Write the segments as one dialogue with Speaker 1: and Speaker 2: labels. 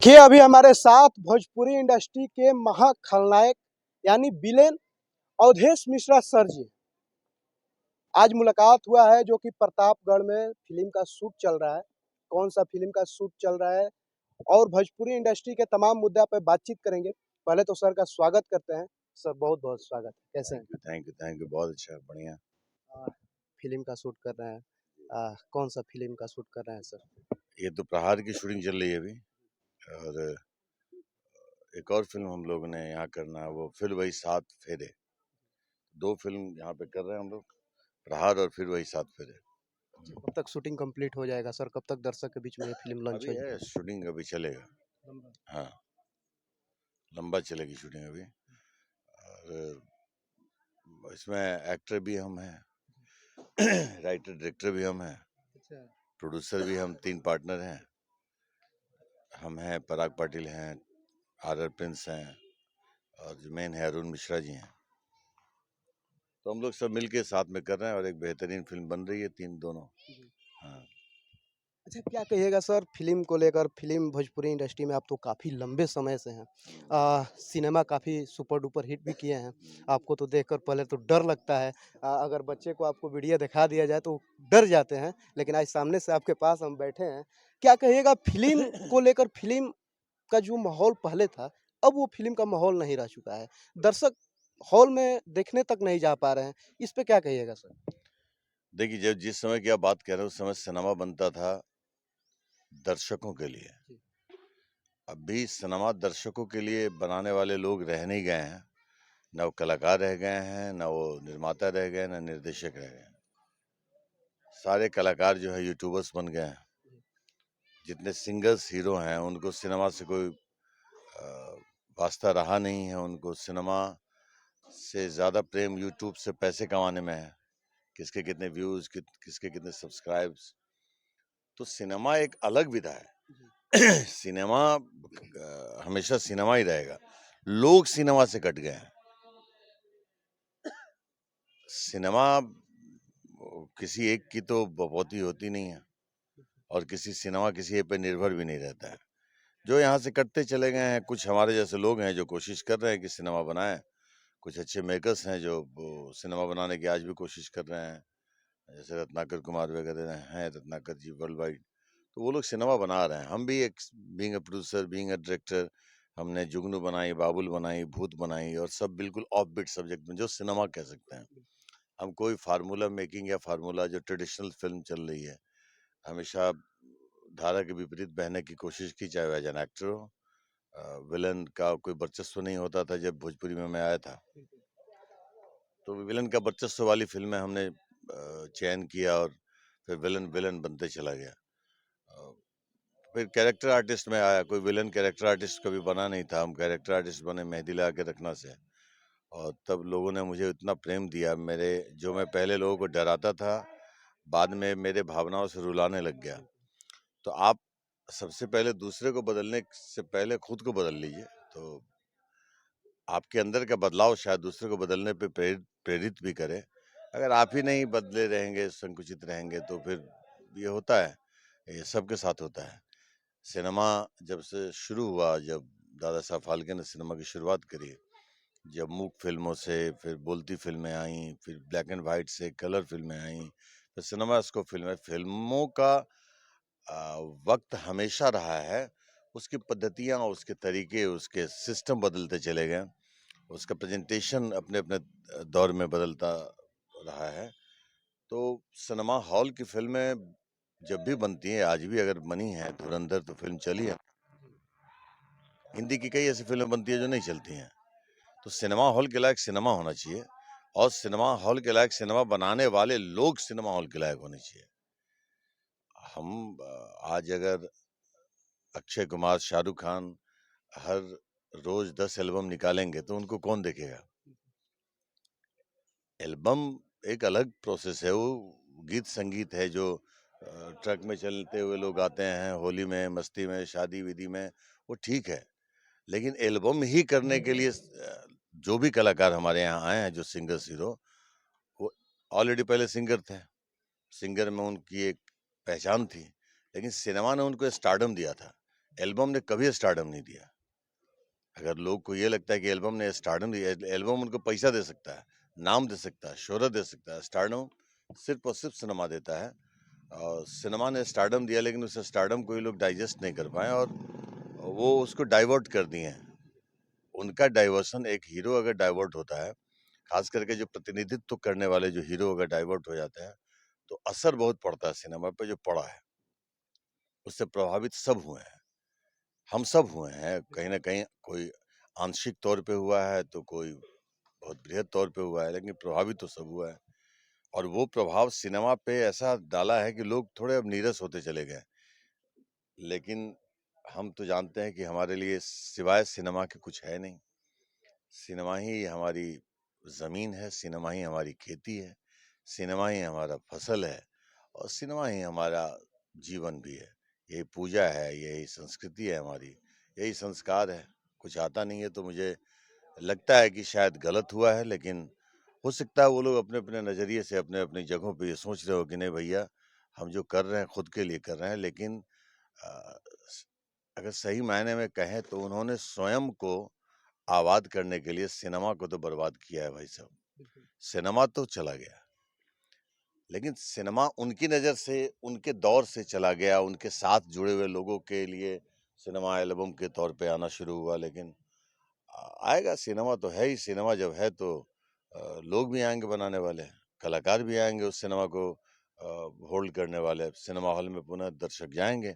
Speaker 1: देखिए अभी हमारे साथ भोजपुरी इंडस्ट्री के महाखलनायक यानी विलेन अवधेश मिश्रा सर जी। आज मुलाकात हुआ है जो कि प्रतापगढ़ में फिल्म का शूट चल रहा है। कौन सा फिल्म का शूट चल रहा है और भोजपुरी इंडस्ट्री के तमाम मुद्दा पर बातचीत करेंगे। पहले तो सर का स्वागत करते हैं। सर बहुत-बहुत स्वागत है। कैसे हैं?
Speaker 2: थैंक यू बहुत अच्छा बढ़िया।
Speaker 1: फिल्म का शूट कर रहे हैं। कौन सा फिल्म का शूट कर रहे हैं सर?
Speaker 2: ये तो प्रहार की शूटिंग चल रही है अभी, और एक और फिल्म हम लोग ने यहाँ करना है, वो फिर वही सात फेरे। दो फिल्म यहाँ पे कर रहे हैं हम लोग, प्रहार और फिर वही सात फेरे।
Speaker 1: कब तक शूटिंग कंप्लीट हो जाएगा सर? कब तक दर्शक के बीच में ये फिल्म लॉन्च
Speaker 2: अभी
Speaker 1: हो
Speaker 2: है
Speaker 1: जाएगी?
Speaker 2: शूटिंग, अभी चलेगा। हाँ, लंबा चलेगी शूटिंग अभी। और इसमें एक्टर भी हम हैं, राइटर डायरेक्टर भी हम हैं, प्रोड्यूसर भी हम, तीन पार्टनर हैं। हम हैं, पराग पाटिल हैं, आर प्रिंस हैं, और जो मेन है अरुण मिश्रा जी हैं। तो हम लोग सब मिलके साथ में कर रहे हैं और एक बेहतरीन फिल्म बन रही है, तीन दोनों। हाँ।
Speaker 1: अच्छा, क्या कहिएगा सर फ़िल्म को लेकर? फ़िल्म भोजपुरी इंडस्ट्री में आप तो काफ़ी लंबे समय से हैं। सिनेमा काफ़ी सुपर डुपर हिट भी किए हैं। आपको तो देखकर पहले तो डर लगता है। अगर बच्चे को आपको वीडियो दिखा दिया जाए तो डर जाते हैं, लेकिन आज सामने से आपके पास हम बैठे हैं। क्या कहिएगा फ़िल्म को लेकर? फ़िल्म का जो माहौल पहले था, अब वो फ़िल्म का माहौल नहीं रह चुका है। दर्शक हॉल में देखने तक नहीं जा पा रहे हैं। इस पे क्या कहिएगा सर?
Speaker 2: देखिए, जब जिस समय की आप बात कर रहे हो, उस समय सिनेमा बनता था दर्शकों के लिए। अभी सिनेमा दर्शकों के लिए बनाने वाले लोग रह नहीं गए हैं। न वो कलाकार रह गए हैं, न वो निर्माता रह गए, न निर्देशक रह गए। सारे कलाकार जो है यूट्यूबर्स बन गए हैं। जितने सिंगर्स हीरो हैं उनको सिनेमा से कोई वास्ता रहा नहीं है। उनको सिनेमा से ज़्यादा प्रेम यूट्यूब से पैसे कमाने में है। किसके कितने व्यूज, किसके कितने सब्सक्राइब्स। तो सिनेमा एक अलग विधा है। सिनेमा हमेशा सिनेमा ही रहेगा। लोग सिनेमा से कट गए हैं। सिनेमा किसी एक की तो बहुत होती नहीं है, और किसी सिनेमा किसी एक पे निर्भर भी नहीं रहता है। जो यहाँ से कटते चले गए हैं, कुछ हमारे जैसे लोग हैं जो कोशिश कर रहे हैं कि सिनेमा बनाएं। कुछ अच्छे मेकर्स हैं जो सिनेमा बनाने की आज भी कोशिश कर रहे हैं, जैसे रत्नाकर कुमार वगैरह हैं, रत्नाकर जी वर्ल्ड वाइड। तो वो लोग सिनेमा बना रहे हैं। हम भी एक being a producer, being a director, हमने जुगनू बनाई, बाबुल बनाई, भूत बनाई, और सब बिल्कुल ऑफ बीट सब्जेक्ट में, जो सिनेमा कह सकते हैं। हम कोई फार्मूला मेकिंग या फार्मूला जो ट्रेडिशनल फिल्म चल रही है, हमेशा धारा के विपरीत बहने की कोशिश की, चाहे वह एज एन एक्टर हो। विलन का कोई वर्चस्व नहीं होता था जब भोजपुरी में मैं आया था। तो विलन का वर्चस्व वाली फिल्में हमने चयन किया, और फिर विलन विलन बनते चला गया। फिर कैरेक्टर आर्टिस्ट में आया। कोई विलन कैरेक्टर आर्टिस्ट कभी बना नहीं था। हम कैरेक्टर आर्टिस्ट बने मेहंदी लगा के रखना से। और तब लोगों ने मुझे इतना प्रेम दिया। मेरे जो मैं पहले लोगों को डराता था, बाद में मेरे भावनाओं से रुलाने लग गया। तो आप सबसे पहले दूसरे को बदलने से पहले खुद को बदल लीजिए, तो आपके अंदर का बदलाव शायद दूसरे को बदलने पे प्रेरित भी करे। अगर आप ही नहीं बदले रहेंगे, संकुचित रहेंगे, तो फिर ये होता है, ये सबके साथ होता है। सिनेमा जब से शुरू हुआ, जब दादा साहब फाल्के ने सिनेमा की शुरुआत करी, जब मूक फिल्मों से फिर बोलती फिल्में आई, फिर ब्लैक एंड वाइट से कलर फिल्में आई, फिर सिनेमास्कोप फिल्में, फिल्मों का वक्त हमेशा रहा है। उसकी पद्धतियाँ, उसके तरीके, उसके सिस्टम बदलते चले गए। उसका प्रेजेंटेशन अपने अपने दौर में बदलता रहा है। तो सिनेमा हॉल की फिल्में जब भी बनती हैं, आज भी अगर बनी है, धुरंधर तो फिल्म चली है। हिंदी की कई ऐसी फिल्में बनती है जो नहीं चलती हैं। तो सिनेमा हॉल के लायक सिनेमा होना चाहिए, और सिनेमा हॉल के लायक सिनेमा बनाने वाले लोग सिनेमा हॉल के लायक होने चाहिए। हम आज अगर अक्षय कुमार, शाहरुख खान हर रोज 10 एल्बम निकालेंगे तो उनको कौन देखेगा? एल्बम एक अलग प्रोसेस है। वो गीत संगीत है जो ट्रक में चलते हुए लोग गाते हैं, होली में, मस्ती में, शादी विधि में, वो ठीक है। लेकिन एल्बम ही करने के लिए जो भी कलाकार हमारे यहाँ आए हैं, जो सिंगर्स हीरो, वो ऑलरेडी पहले सिंगर थे। सिंगर में उनकी एक पहचान थी, लेकिन सिनेमा ने उनको स्टारडम दिया था एल्बम ने कभी स्टारडम नहीं दिया। अगर लोग को ये लगता है कि एल्बम ने स्टारडम दिया, एल्बम उनको पैसा दे सकता है, नाम दे सकता है, शोहरत दे सकता है। स्टारडम सिर्फ और सिर्फ सिनेमा देता है। और सिनेमा ने स्टारडम दिया, लेकिन उस स्टारडम को ये लोग डाइजेस्ट नहीं कर पाए और वो उसको डाइवर्ट कर दिए हैं। उनका डाइवर्सन, एक हीरो अगर डाइवर्ट होता है, खास करके जो प्रतिनिधित्व करने वाले जो हीरो अगर डाइवर्ट हो जाते हैं, तो असर बहुत पड़ता है सिनेमा पे, जो पड़ा है। उससे प्रभावित सब हुए हैं, हम सब हुए हैं, कहीं न कहीं कोई आंशिक तौर पे हुआ है, तो कोई बहुत बृहद तौर पे हुआ है, लेकिन प्रभावित तो सब हुआ है। और वो प्रभाव सिनेमा पे ऐसा डाला है कि लोग थोड़े अब नीरस होते चले गए। लेकिन हम तो जानते हैं कि हमारे लिए सिवाय सिनेमा के कुछ है नहीं। सिनेमा ही हमारी ज़मीन है, सिनेमा ही हमारी खेती है, सिनेमा ही हमारा फसल है और सिनेमा ही हमारा जीवन भी है। यही पूजा है, यही संस्कृति है हमारी, यही संस्कार है। कुछ आता नहीं है तो मुझे लगता है कि शायद गलत हुआ है, लेकिन हो सकता है वो लोग अपने-अपने नज़रिए से अपने-अपनी जगहों पे ये सोच रहे हो कि नहीं भैया, हम जो कर रहे हैं खुद के लिए कर रहे हैं, लेकिन अ, स अगर सही मायने में कहें तो उन्होंने स्वयं को आबाद करने के लिए सिनेमा को तो बर्बाद किया है भाई साहब।
Speaker 1: बिल्कुल।
Speaker 2: सिनेमा तो चला गया, लेकिन सिनेमा उनकी नज़र से, उनके दौर से चला गया, उनके साथ जुड़े हुए लोगों के लिए सिनेमा एल्बम के तौर पे आना शुरू हुआ, लेकिन आएगा। सिनेमा तो है ही, सिनेमा जब है तो लोग भी आएँगे बनाने वाले, कलाकार भी आएँगे उस सिनेमा को होल्ड करने वाले, सिनेमा हॉल में पुनः दर्शक जाएँगे।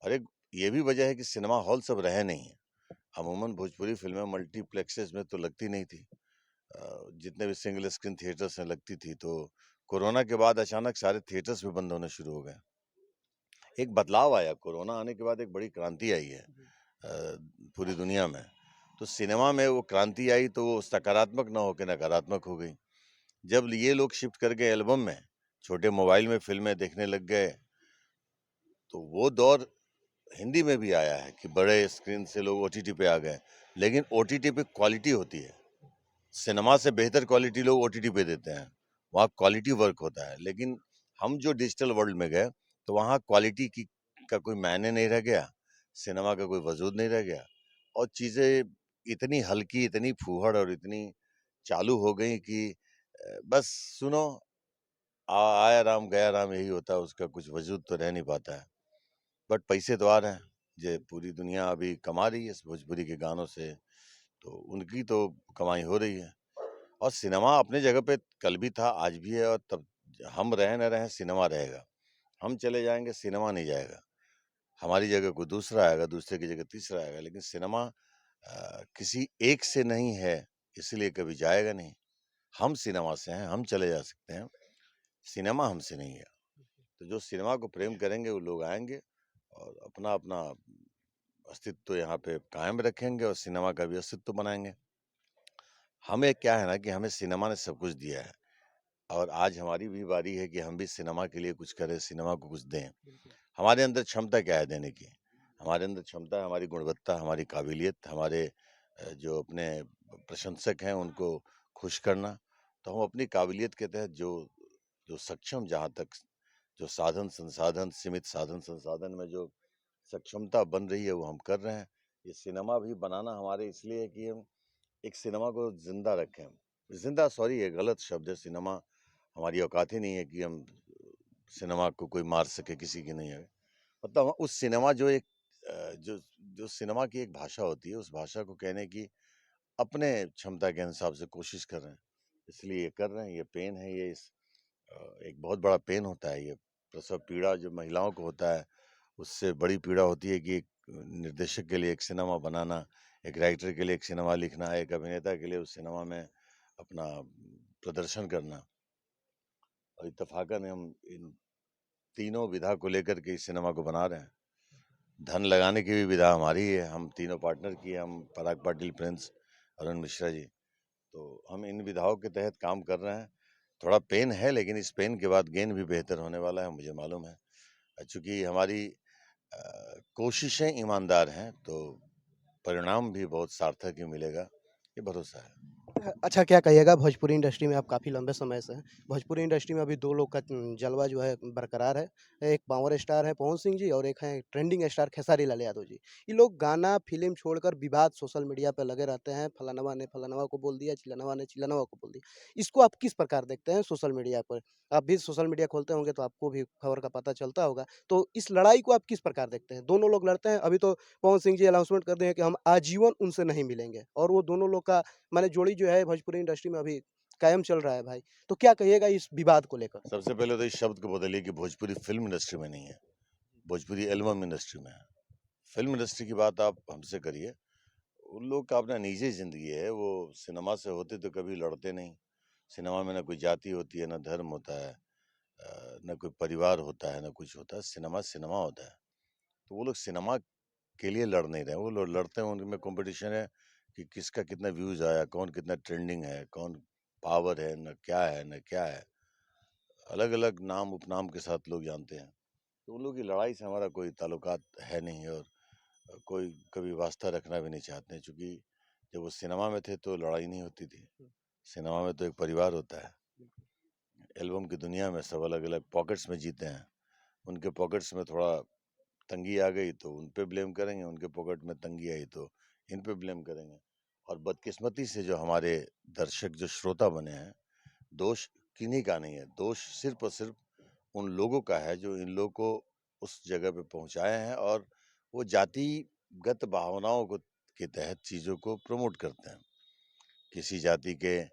Speaker 2: और एक ये भी वजह है कि सिनेमा हॉल सब रहे नहीं हैं। अमूमन भोजपुरी फ़िल्में मल्टीप्लेक्सेस में तो लगती नहीं थी। जितने भी सिंगल स्क्रीन थिएटर्स में लगती थी, तो कोरोना के बाद अचानक सारे थिएटर्स भी बंद होने शुरू हो गए। एक बदलाव आया, कोरोना आने के बाद एक बड़ी क्रांति आई है
Speaker 1: जी।
Speaker 2: पूरी दुनिया में। तो सिनेमा में वो क्रांति आई तो वो सकारात्मक ना होके नकारात्मक हो गई। जब ये लोग शिफ्ट कर गए एल्बम में, छोटे मोबाइल में फ़िल्में देखने लग गए, तो वो दौर हिंदी में भी आया है कि बड़े स्क्रीन से लोग ओटीटी पे आ गए। लेकिन ओटीटी पे क्वालिटी होती है। सिनेमा से बेहतर क्वालिटी लोग ओटीटी पे देते हैं। वहाँ क्वालिटी वर्क होता है। लेकिन हम जो डिजिटल वर्ल्ड में गए, तो वहाँ क्वालिटी की का कोई मायने नहीं रह गया, सिनेमा का कोई वजूद नहीं रह गया और चीज़ें इतनी हल्की, इतनी फूहड़ और इतनी चालू हो गई कि बस सुनो, आया राम गया राम यही होता है, उसका कुछ वजूद तो रह नहीं पाता है। बट पैसे तो आ रहे हैं, ये पूरी दुनिया अभी कमा रही है इस भोजपुरी के गानों से, तो उनकी तो कमाई हो रही है। और सिनेमा अपनी जगह पे कल भी था, आज भी है और तब हम रहें न रहें, सिनेमा रहेगा। हम चले जाएँगे, सिनेमा नहीं जाएगा। हमारी जगह कोई दूसरा आएगा, दूसरे की जगह तीसरा आएगा, लेकिन सिनेमा किसी एक से नहीं है, इसलिए कभी जाएगा नहीं। हम सिनेमा से हैं, हम चले जा सकते हैं, सिनेमा हमसे नहीं है। तो जो सिनेमा को प्रेम करेंगे, वो लोग आएँगे और अपना-अपना अस्तित्व यहाँ पे कायम रखेंगे और सिनेमा का भी अस्तित्व बनाएँगे। हमें क्या है ना कि हमें सिनेमा ने सब कुछ दिया है। और आज हमारी भी बारी है कि हम भी सिनेमा के लिए कुछ करें, सिनेमा को कुछ दें।
Speaker 1: बिल्कुल।
Speaker 2: हमारे अंदर क्षमता क्या है देने की? हमारे अंदर क्षमता है हमारी गुणवत्ता, हमारी काबिलियत, हमारे जो अपने प्रशंसक हैं उनको खुश करना। तो हम अपनी काबिलियत के तहत जो जो सक्षम जहाँ तक जो साधन-संसाधन सीमित साधन-संसाधन में जो सक्षमता बन रही है वो हम कर रहे हैं। ये सिनेमा भी बनाना हमारे इसलिए है कि हम एक सिनेमा को ज़िंदा रखें। ज़िंदा सॉरी ये गलत शब्द है, सिनेमा हमारी औकात ही नहीं है कि हम सिनेमा को कोई मार सके, किसी की नहीं है। मतलब उस सिनेमा जो एक जो जो सिनेमा की एक भाषा होती है, उस भाषा को कहने की अपने क्षमता के हिसाब से कोशिश कर रहे हैं। इसलिए ये कर रहे हैं, ये पेन है, ये एक बहुत बड़ा पेन होता है ये। प्रसव पीड़ा जो महिलाओं को होता है, उससे बड़ी पीड़ा होती है कि एक निर्देशक के लिए एक सिनेमा बनाना, एक राइटर के लिए एक सिनेमा लिखना, एक अभिनेता के लिए उस सिनेमा में अपना प्रदर्शन करना। और इत्तेफ़ाकन हम इन तीनों विधा को लेकर के इस सिनेमा को बना रहे हैं। धन लगाने की भी विधा हमारी ही है, हम तीनों पार्टनर की है, हम पराग पाटिल प्रिंस, अरुण मिश्रा जी। तो हम इन विधाओं के तहत काम कर रहे हैं। थोड़ा पेन है, लेकिन इस पेन के बाद गेन भी बेहतर होने वाला है, मुझे मालूम है। चूँकि हमारी कोशिशें ईमानदार हैं, तो परिणाम भी बहुत सार्थक ही मिलेगा, ये भरोसा है।
Speaker 1: अच्छा क्या कहिएगा भोजपुरी इंडस्ट्री में आप काफ़ी लंबे समय से हैं। भोजपुरी इंडस्ट्री में अभी 2 लोग का जलवा जो है बरकरार है। एक पावर स्टार है पवन सिंह जी और एक हैं ट्रेंडिंग स्टार खेसारी लाल यादव जी। ये लोग गाना, फ़िल्म छोड़कर विवाद सोशल मीडिया पे लगे रहते हैं। फलानवा ने फलानवा को बोल दिया, चिलनवा ने चिलनवा को बोल दिया। इसको आप किस प्रकार देखते हैं सोशल मीडिया पर? आप भी सोशल मीडिया खोलते होंगे तो आपको भी खबर का पता चलता होगा। तो इस लड़ाई को आप किस प्रकार देखते हैं? दोनों लोग लड़ते हैं। अभी तो पवन सिंह जी अनाउंसमेंट कर दिए हैं कि हम आजीवन उनसे नहीं मिलेंगे और वो दोनों लोग का माने जोड़ी जो है भोजपुरी इंडस्ट्री में अभी कायम चल रहा है भाई। तो क्या कहिएगा इस विवाद को लेकर?
Speaker 2: सबसे पहले तो इस शब्द को बदलिए कि भोजपुरी फिल्म इंडस्ट्री में नहीं है, भोजपुरी एल्बम इंडस्ट्री में है। फिल्म इंडस्ट्री की बात आप हमसे करिए। उन लोग का अपना निजी ज़िंदगी है, वो सिनेमा से होते तो कभी लड़ते नहीं। सिनेमा में ना कोई जाति होती है, ना धर्म होता है, ना कोई परिवार होता है, ना कुछ होता है। सिनेमा सिनेमा होता है। तो वो लोग सिनेमा के लिए लड़ नहीं रहे, वो लोग लड़ते हैं, उनमें कॉम्पिटिशन है कि किसका कितना व्यूज़ आया, कौन कितना ट्रेंडिंग है, कौन पावर है, ना क्या है, ना क्या है। अलग-अलग नाम, उपनाम के साथ लोग जानते हैं। तो उन लोगों की लड़ाई से हमारा कोई ताल्लुकात है नहीं और कोई कभी वास्ता रखना भी नहीं चाहते हैं, चूँकि जब वो सिनेमा में थे तो लड़ाई नहीं होती थी। सिनेमा में तो एक परिवार होता है। एल्बम की दुनिया में सब अलग-अलग पॉकेट्स में जीते हैं। उनके पॉकेट्स में थोड़ा तंगी आ गई तो उन पे ब्लेम करेंगे, उनके पॉकेट में तंगी आई तो इन पे ब्लेम करेंगे। और बदकिस्मती से जो हमारे दर्शक जो श्रोता बने हैं, दोष किन्हीं का नहीं है, दोष सिर्फ़ और सिर्फ़ उन लोगों का है जो इन लोगों को उस जगह पे पहुँचाए हैं और वो जातिगत भावनाओं को के तहत चीज़ों को प्रमोट करते हैं। किसी जाति के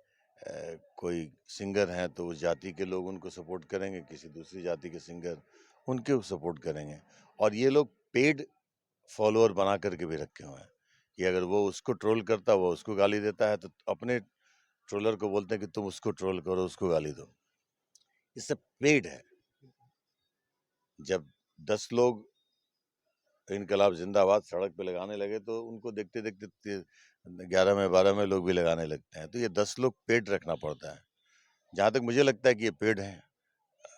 Speaker 2: कोई सिंगर हैं तो उस जाति के लोग उनको सपोर्ट करेंगे, किसी दूसरी जाति के सिंगर उनके सपोर्ट करेंगे। और ये लोग पेड फॉलोअर बना कर के भी रखे हुए हैं कि अगर वो उसको ट्रोल करता है, वो उसको गाली देता है, तो अपने ट्रोलर को बोलते हैं कि तुम उसको ट्रोल करो, उसको गाली दो। ये सब पेड है। जब 10 लोग इनकलाब ज़िंदाबाद सड़क पे लगाने लगे तो उनको देखते-देखते 11 में 12 में लोग भी लगाने लगते हैं। तो ये 10 लोग पेड रखना पड़ता है। जहाँ तक मुझे लगता है कि ये पेड हैं।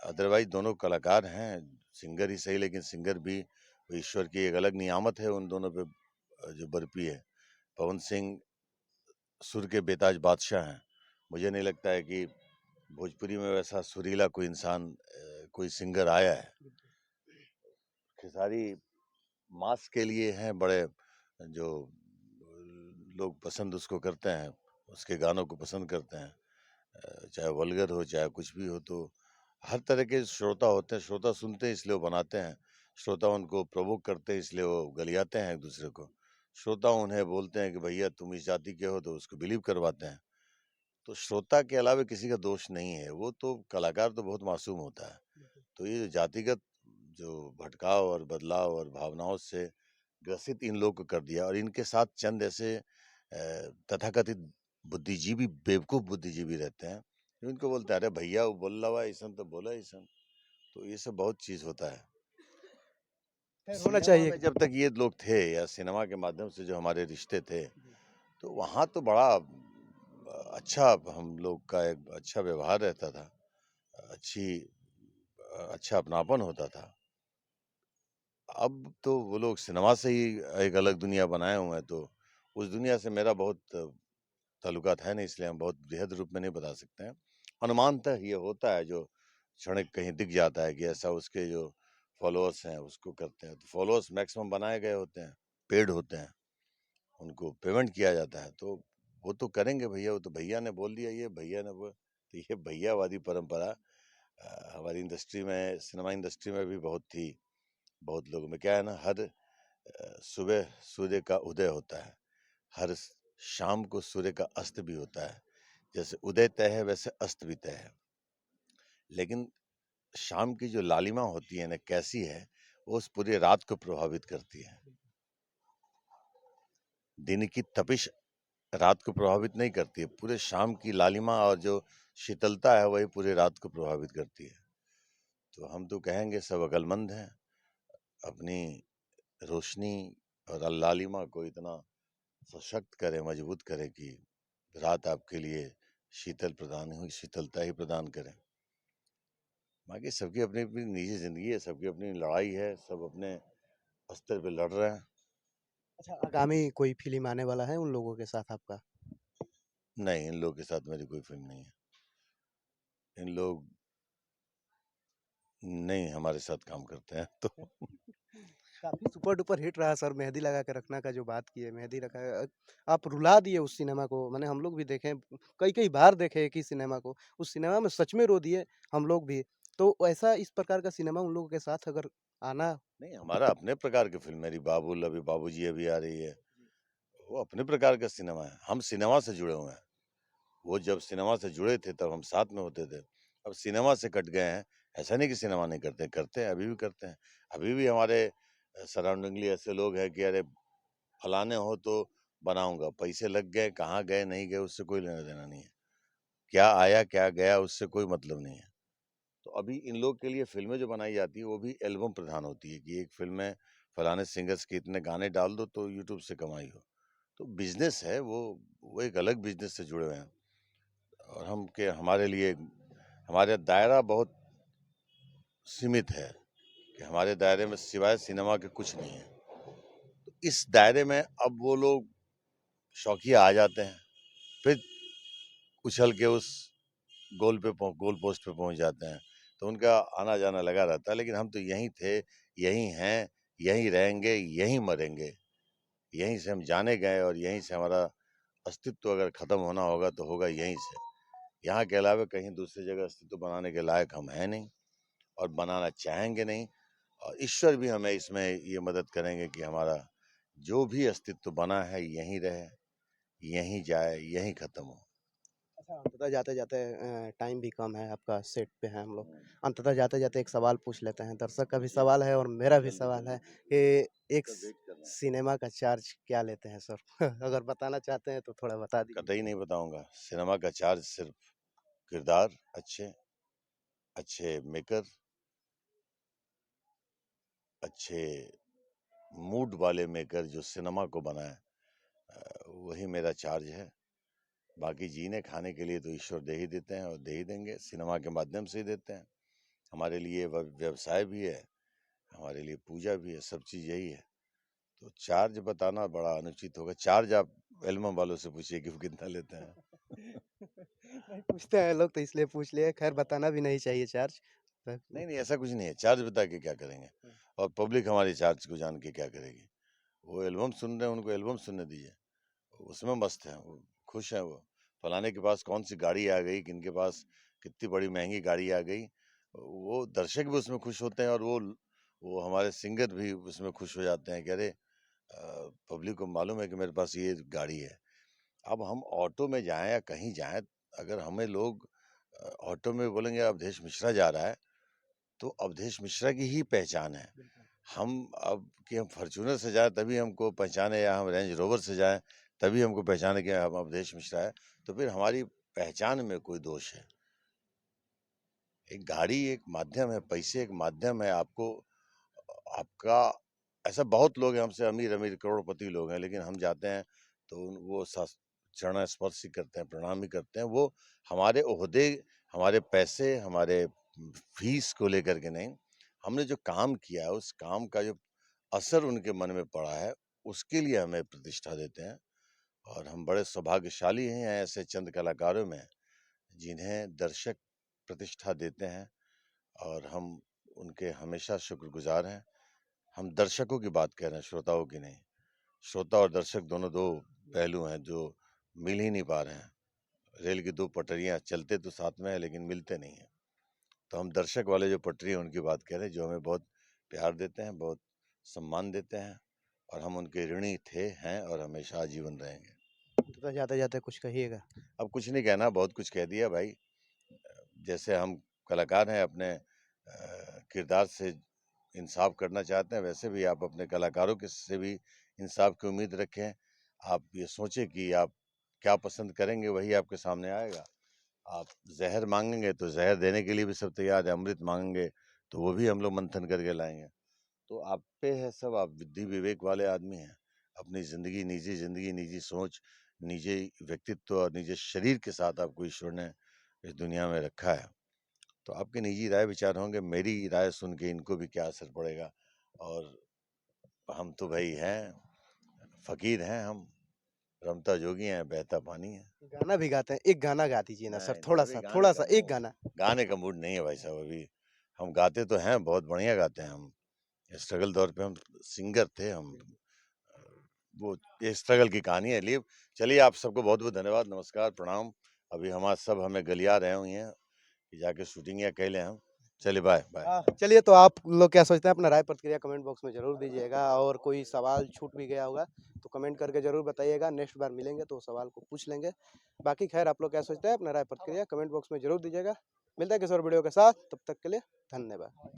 Speaker 2: अदरवाइज़ दोनों कलाकार हैं, सिंगर ही सही लेकिन सिंगर भी ईश्वर की एक अलग नियामत है उन दोनों पे जो बरपी है। पवन सिंह सुर के बेताज बादशाह हैं। मुझे नहीं लगता है कि भोजपुरी में वैसा सुरीला कोई इंसान कोई सिंगर आया है। खेसारी मास के लिए हैं बड़े जो लोग पसंद उसको करते हैं, उसके गानों को पसंद करते हैं। चाहे वल्गर हो, चाहे कुछ भी हो तो हर तरह के श्रोता होते हैं, श्रोता सुनते हैं इसलिए वो बनाते हैं। श्रोता उनको प्रोवोक करते हैं इसलिए वो गलियाते हैं एक-दूसरे को। श्रोता उन्हें बोलते हैं कि भैया तुम इस जाति के हो तो उसको बिलीव करवाते हैं। तो श्रोता के अलावा किसी का दोष नहीं है, वो तो कलाकार तो बहुत मासूम होता है। तो ये जातिगत जो भटकाव और बदलाव और भावनाओं से ग्रसित इन लोग को कर दिया और इनके साथ चंद ऐसे तथाकथित बुद्धिजीवी बेवकूफ़ बुद्धिजीवी रहते हैं, जो इनको बोलते हैं, "अरे भैया वो बोल रहा है अइसन तो बोला अइसन।" तो ये सब बहुत चीज़ होता है।
Speaker 1: खैर होना
Speaker 2: सिनेमा
Speaker 1: चाहिए।
Speaker 2: में जब तक ये लोग थे या सिनेमा के माध्यम से जो हमारे रिश्ते थे, तो वहाँ तो बड़ा अच्छा हम लोग का एक अच्छा व्यवहार रहता था। अच्छा अपनापन होता था। अब तो वो लोग सिनेमा से ही एक अलग दुनिया बनाए हुए हैं, तो उस दुनिया से मेरा बहुत ताल्लुकात है नहीं, इसलिए हम बहुत बृहद रूप में नहीं बता सकते हैं। अनुमानतः ये होता है, जो क्षणिक कहीं दिख जाता है कि ऐसा उसके जो फॉलोअर्स हैं, उसको करते हैं। तो फॉलोअर्स मैक्सिमम बनाए गए होते हैं, पेड होते हैं, उनको पेमेंट किया जाता है, तो वो तो करेंगे भैया, वो तो भैया ने बोल दिया, ये भैया ने वो तो ये भैयावादी परंपरा हमारी इंडस्ट्री में, सिनेमा इंडस्ट्री में भी बहुत थी। बहुत लोगों में क्या है ना, हर सुबह सूर्य का उदय होता है, हर शाम को सूर्य का अस्त भी होता है। जैसे उदय तय है वैसे अस्त भी तय है। लेकिन शाम की जो लालिमा होती है ना, कैसी है, वो उस पूरी रात को प्रभावित करती है। दिन की तपिश रात को प्रभावित नहीं करती है, पूरे शाम की लालिमा और जो शीतलता है वही पूरी रात को प्रभावित करती है। तो हम तो कहेंगे सब अक्लमंद हैं, अपनी रोशनी और लालिमा को इतना सशक्त करें, मजबूत करें कि रात आपके लिए शीतलता ही प्रदान करें। बाकी सबकी अपनी-अपनी निजी ज़िंदगी है, सबकी अपनी लड़ाई है, सब अपने स्तर पे लड़ रहे हैं।
Speaker 1: अच्छा आगामी कोई फ़िल्म आने वाला है उन लोगों के साथ आपका?
Speaker 2: नहीं, इन लोग के साथ मेरी कोई फ़िल्म नहीं है। इन लोग नहीं हमारे साथ काम करते हैं तो
Speaker 1: काफ़ी सुपर डुपर हिट रहा सर, मेहंदी लगा के रखना का जो बात की है, मेहंदी रखा आप रुला दिए उस सिनेमा को, माने हम लोग भी देखे हैं, कई-कई बार देखे एक ही सिनेमा को। उस सिनेमा में सच में रो दिए हम लोग भी। तो ऐसा इस प्रकार का सिनेमा उन लोगों के साथ अगर आना।
Speaker 2: नहीं, हमारा अपने प्रकार की फ़िल्म मेरी बाबुल, अभी बाबूजी अभी आ रही है, वो अपने प्रकार का सिनेमा है। हम सिनेमा से जुड़े हुए हैं। वो जब सिनेमा से जुड़े थे तब हम साथ में होते थे। अब सिनेमा से कट गए हैं, ऐसा नहीं कि सिनेमा नहीं करते, करते हैं, अभी भी करते हैं। अभी भी हमारे सराउंडिंगली ऐसे लोग हैं कि अरे फलाने हो तो बनाऊँगा, पैसे लग गए, कहाँ गए, नहीं गए, उससे कोई लेना-देना नहीं है। क्या आया, क्या गया, उससे कोई मतलब नहीं है। तो अभी इन लोग के लिए फ़िल्में जो बनाई जाती है, वो भी एल्बम प्रधान होती है कि एक फ़िल्म में फलाने सिंगर्स के इतने गाने डाल दो तो यूट्यूब से कमाई हो। तो बिज़नेस है वो एक अलग बिज़नेस से जुड़े हुए हैं और हमारे लिए हमारा दायरा बहुत सीमित है कि हमारे दायरे में सिवाय सिनेमा के कुछ नहीं है। तो इस दायरे में अब वो लोग शौकिया आ जाते हैं, फिर उछल के उस गोल पोस्ट पे पहुँच जाते हैं। तो उनका आना-जाना लगा रहता है, लेकिन हम तो यहीं थे, यहीं हैं, यहीं रहेंगे, यहीं मरेंगे। यहीं से हम जाने गए और यहीं से हमारा अस्तित्व अगर खत्म होना होगा तो होगा यहीं से। यहाँ के अलावा कहीं दूसरी जगह अस्तित्व बनाने के लायक हम हैं नहीं और बनाना चाहेंगे नहीं और ईश्वर भी हमें इसमें ये मदद करेंगे कि हमारा जो भी अस्तित्व बना है यहीं रहे, यहीं जाए, यहीं खत्म हो।
Speaker 1: अच्छा, अंततः जाते-जाते टाइम भी कम है, आपका सेट पे हैं हम लोग। अंततः जाते-जाते एक सवाल पूछ लेते हैं, दर्शक का भी सवाल है और मेरा भी
Speaker 2: जल्दी
Speaker 1: सवाल है
Speaker 2: करिए,
Speaker 1: कि एक
Speaker 2: सबका वेट कर रहे हैं।
Speaker 1: सिनेमा का चार्ज क्या लेते हैं सर? अगर बताना चाहते हैं तो थोड़ा बता दीजिए।
Speaker 2: कतई नहीं बताऊँगा। सिनेमा का चार्ज सिर्फ़ किरदार अच्छे, अच्छे मेकर, अच्छे मूड वाले मेकर जो सिनेमा को बनाएँ वही मेरा चार्ज है। बाकी जीने-खाने के लिए तो ईश्वर दे ही देते हैं और दे ही देंगे, सिनेमा के माध्यम से ही देते हैं। हमारे लिए व्यवसाय भी है, हमारे लिए पूजा भी है, सब चीज़ यही है। तो चार्ज बताना बड़ा अनुचित होगा। चार्ज आप एल्बम वालों से पूछिए कि वो कितना लेते हैं।
Speaker 1: नहीं पूछते हैं लोग तो इसलिए पूछ लिए, खैर बताना भी नहीं चाहिए चार्ज।
Speaker 2: नहीं, नहीं ऐसा कुछ नहीं है, चार्ज बता के क्या करेंगे और पब्लिक हमारी चार्ज को जान के क्या करेगी। वो एल्बम सुन रहे हैं, उनको एल्बम सुनने दीजिए, उसमें मस्त हैं, वो खुश हैं वो। फलाने के पास कौन-सी गाड़ी आ गई, किनके पास कितनी बड़ी महँगी गाड़ी आ गई, वो दर्शक भी उसमें खुश होते हैं और वो हमारे सिंगर भी उसमें खुश हो जाते हैं कि अरे पब्लिक को मालूम है कि मेरे पास ये गाड़ी है। अब हम ऑटो में जाएँ या कहीं जाएँ, अगर हमें लोग ऑटो में बोलेंगे अवधेश मिश्रा जा रहा है, तो अवधेश मिश्रा की ही पहचान है। हम अब कि हम फ़ॉर्च्यूनर से जाएँ तभी हमको पहचाने या हम रेंज रोवर से जाएँ, तभी हमको पहचाने कि हम अवधेश मिश्रा है, तो फिर हमारी पहचान में कोई दोष है। एक गाड़ी एक माध्यम है, पैसे एक माध्यम है, आपका ऐसा बहुत लोग हैं हमसे अमीर-अमीर करोड़पति लोग हैं, लेकिन हम जाते हैं तो वो चरण स्पर्श ही करते हैं, प्रणाम ही करते हैं। वो हमारे ओहदे, हमारे पैसे, हमारे फीस को लेकर के नहीं, हमने जो काम किया है, उस काम का जो असर उनके मन में पड़ा है, उसके लिए हमें प्रतिष्ठा देते हैं और हम बड़े सौभाग्यशाली हैं ऐसे चंद कलाकारों में, जिन्हें दर्शक प्रतिष्ठा देते हैं और हम उनके हमेशा शुक्रगुज़ार हैं। हम दर्शकों की बात कर रहे हैं, श्रोताओं की नहीं। श्रोता और दर्शक दोनों 2 पहलू हैं जो मिल ही नहीं पा रहे हैं। रेल की 2 पटरियाँ चलते तो साथ में हैं लेकिन मिलते नहीं हैं। तो हम दर्शक वाले जो पटरी है उनकी बात कर रहे हैं जो हमें बहुत प्यार देते हैं, बहुत सम्मान देते हैं और हम उनके ऋणी थे, हैं और हमेशा आजीवन रहेंगे।
Speaker 1: अंततः जाते-जाते कुछ कहिएगा?
Speaker 2: अब कुछ नहीं कहना, बहुत कुछ कह दिया भाई। जैसे हम कलाकार हैं अपने किरदार से इंसाफ करना चाहते हैं, वैसे भी आप अपने कलाकारों के से भी इंसाफ की उम्मीद रखें। आप ये सोचें कि आप क्या पसंद करेंगे, वही आपके सामने आएगा। आप ज़हर माँगेंगे तो ज़हर देने के लिए भी सब तैयार है, अमृत माँगेंगे तो वो भी हम लोग मंथन करके लाएँगे। तो आप पे है सब, आप बुद्धि विवेक वाले आदमी हैं। अपनी ज़िंदगी, निजी सोच, निजी व्यक्तित्व और निजी शरीर के साथ आपको ईश्वर ने इस दुनिया में रखा है। तो आपके निजी राय विचार होंगे, मेरी राय सुन के इनको भी क्या असर पड़ेगा और हम तो भाई हैं, फ़कीर हैं हम, रमता जोगी है, बहता पानी है।
Speaker 1: गाना भी गाते हैं, एक गाना गा दीजिए ना सर,
Speaker 2: नहीं,
Speaker 1: थोड़ा
Speaker 2: अभी
Speaker 1: सा
Speaker 2: गाने
Speaker 1: थोड़ा
Speaker 2: का
Speaker 1: सा एक गाना।
Speaker 2: गाने का मूड नहीं है भाई साहब अभी। हम गाते तो हैं, बहुत बढ़िया गाते हैं हम। स्ट्रगल दौर पे हम सिंगर थे हम। वो ये स्ट्रगल की कहानी है। लिए चलिए, आप सबको बहुत बहुत धन्यवाद, नमस्कार, प्रणाम। अभी हमारे सब हमें गलिया रहे हुए हैं कि जाके शूटिंग या कह लें हम। चलिए, बाय बाय।
Speaker 1: चलिए, तो आप लोग क्या सोचते हैं, अपना राय प्रतिक्रिया कमेंट बॉक्स में ज़रूर दीजिएगा, और कोई सवाल छूट भी गया होगा तो कमेंट करके ज़रूर बताइएगा, नेक्स्ट बार मिलेंगे तो सवाल को पूछ लेंगे। बाकी खैर, आप लोग क्या सोचते हैं, अपना राय प्रतिक्रिया कमेंट बॉक्स में ज़रूर दीजिएगा। मिलते हैं किसी और वीडियो के साथ, तब तक के लिए धन्यवाद।